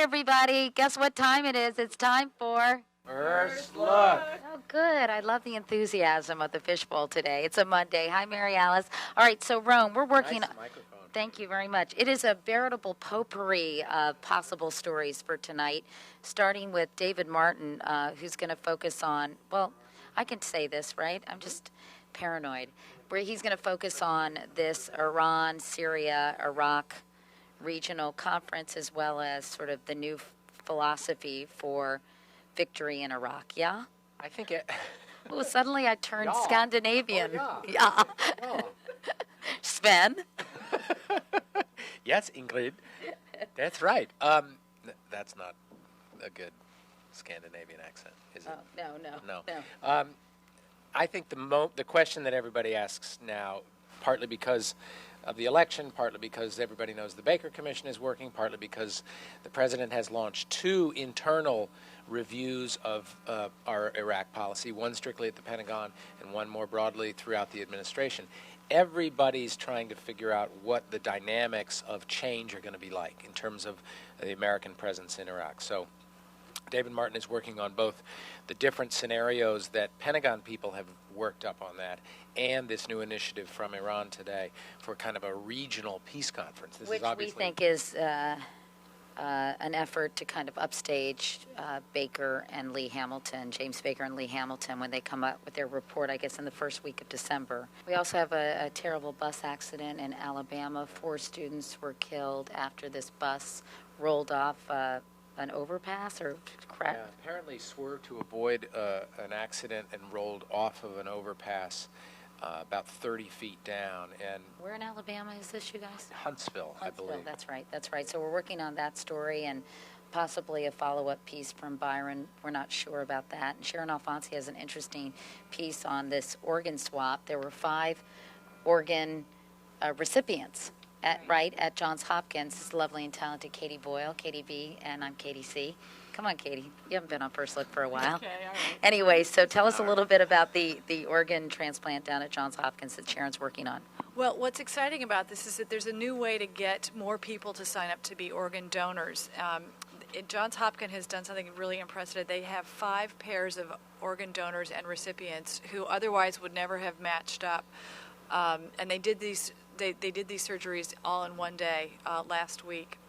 everybody. Guess what time it is? It's time for... First Look. Oh, good. I love the enthusiasm of the fishbowl today. It's a Monday. Hi, Mary Alice. All right, so Rome, we're working... Nice microphone. Thank you very much. It is a veritable potpourri of possible stories for tonight, starting with David Martin, who's going to focus on... Well, I can say this, right? I'm just paranoid. Where he's going to focus on this Iran, Syria, Iraq regional conference, as well as sort of the new philosophy for victory in Iraq. Yeah? I think it... Oh, suddenly I turned Yeah. Scandinavian. Oh, Yeah. yeah. Sven? Yes, Ingrid. That's right. That's not a good Scandinavian accent, is it? Oh, no. No. I think the question that everybody asks now, partly because of the election, partly because everybody knows the Baker Commission is working, partly because the president has launched 2 internal reviews of our Iraq policy, one strictly at the Pentagon and one more broadly throughout the administration. Everybody's trying to figure out what the dynamics of change are going to be like in terms of the American presence in Iraq. So David Martin is working on both the different scenarios that Pentagon people have worked up on that and this new initiative from Iran today for kind of a regional peace conference. This Which is obviously we think is an effort to kind of upstage Baker and Lee Hamilton, James Baker and Lee Hamilton, when they come up with their report, I guess, in the first week of December. We also have a terrible bus accident in Alabama. 4 students were killed after this bus rolled off an overpass or crashed. Yeah, apparently swerved to avoid an accident and rolled off of an overpass about 30 feet down. And Where in Alabama is this, you guys? Huntsville, I believe. That's right. So we're working on that story and possibly a follow-up piece from Byron. We're not sure about that. And Sharon Alfonsi has an interesting piece on this organ swap. There were 5 organ recipients at Johns Hopkins. This is lovely and talented Katie Boyle, Katie B, and I'm Katie C. Come on, Katie. You haven't been on First Look for a while. Okay, all right. Anyway, so tell us a little bit about the organ transplant down at Johns Hopkins that Sharon's working on. Well, what's exciting about this is that there's a new way to get more people to sign up to be organ donors. Johns Hopkins has done something really impressive. They have 5 pairs of organ donors and recipients who otherwise would never have matched up. And they did these surgeries all in one day last week.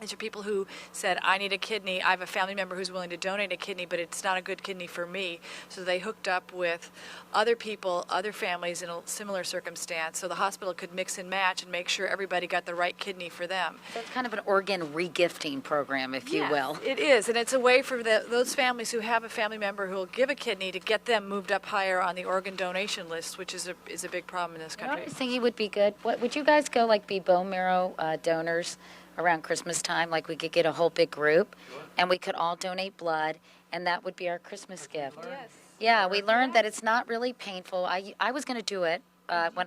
These are people who said, I need a kidney. I have a family member who's willing to donate a kidney, but it's not a good kidney for me. So they hooked up with other people, other families in a similar circumstance, so the hospital could mix and match and make sure everybody got the right kidney for them. So it's kind of an organ regifting program, if you will. It is, and it's a way for those families who have a family member who will give a kidney to get them moved up higher on the organ donation list, which is a big problem in this country. I was thinking would be good. What would you guys go be bone marrow donors around Christmas time? Like we could get a whole big group, and we could all donate blood, and that would be our Christmas gift. Yes. Yeah, we learned that it's not really painful. I was going to do it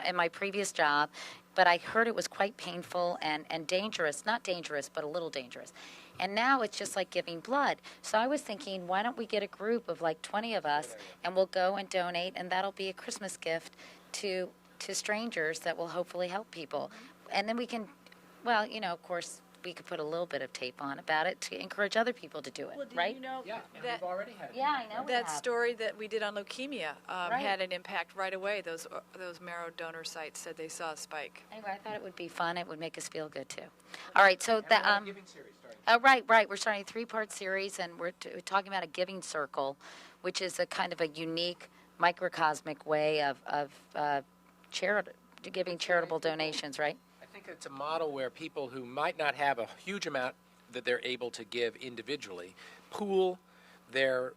in my previous job, but I heard it was quite painful and dangerous. Not dangerous, but a little dangerous. And now it's just like giving blood. So I was thinking, why don't we get a group of 20 of us, and we'll go and donate, and that'll be a Christmas gift to strangers that will hopefully help people. And then we can, of course, we could put a little bit of tape on about it to encourage other people to do it, Well, do right? you know Yeah, that we've already had it. Yeah, I know we that have. story that we did on leukemia Right. had an impact right away. Those marrow donor sites said they saw a spike. Anyway, I thought it would be fun. It would make us feel good, too. All right, so that... And we're giving series starting. Right. We're starting a 3-part series, and we're talking about a giving circle, which is a kind of a unique microcosmic way of giving charitable donations, right? I think it's a model where people who might not have a huge amount that they're able to give individually pool their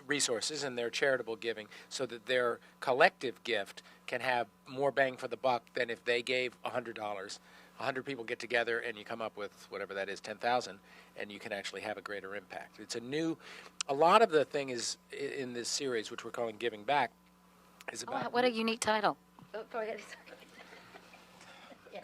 resources and their charitable giving so that their collective gift can have more bang for the buck than if they gave $100. 100 people get together and you come up with whatever that is, 10,000, and you can actually have a greater impact. A lot of the thing is in this series, which we're calling Giving Back, is about... Oh, what a unique title. Oh, go ahead. Yeah.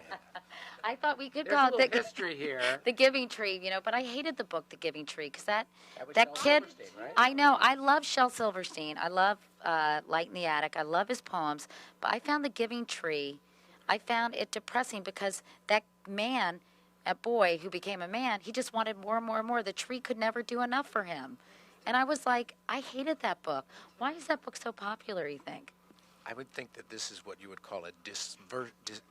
I thought we could call There's a little it history here. the Giving Tree, but I hated the book, The Giving Tree, because that was kid, Shel Silverstein, right? I know, I love Shel Silverstein. I love Light in the Attic. I love his poems, but I found The Giving Tree, I found it depressing because that man a boy who became a man, he just wanted more and more and more. The tree could never do enough for him. And I was like, I hated that book. Why is that book so popular, you think? I would think that this is what you would call a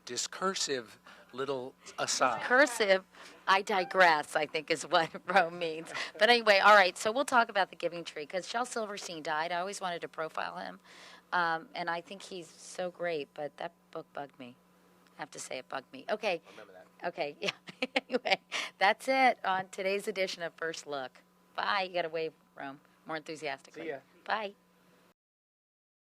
discursive little aside. Cursive, I digress, I think is what Rome means. But anyway, all right, so we'll talk about the Giving Tree, because Shel Silverstein died. I always wanted to profile him, and I think he's so great, but that book bugged me. I have to say it bugged me. Okay. Remember that. Okay, yeah. Anyway, that's it on today's edition of First Look. Bye. You got to wave, Rome, more enthusiastically. See ya. Bye.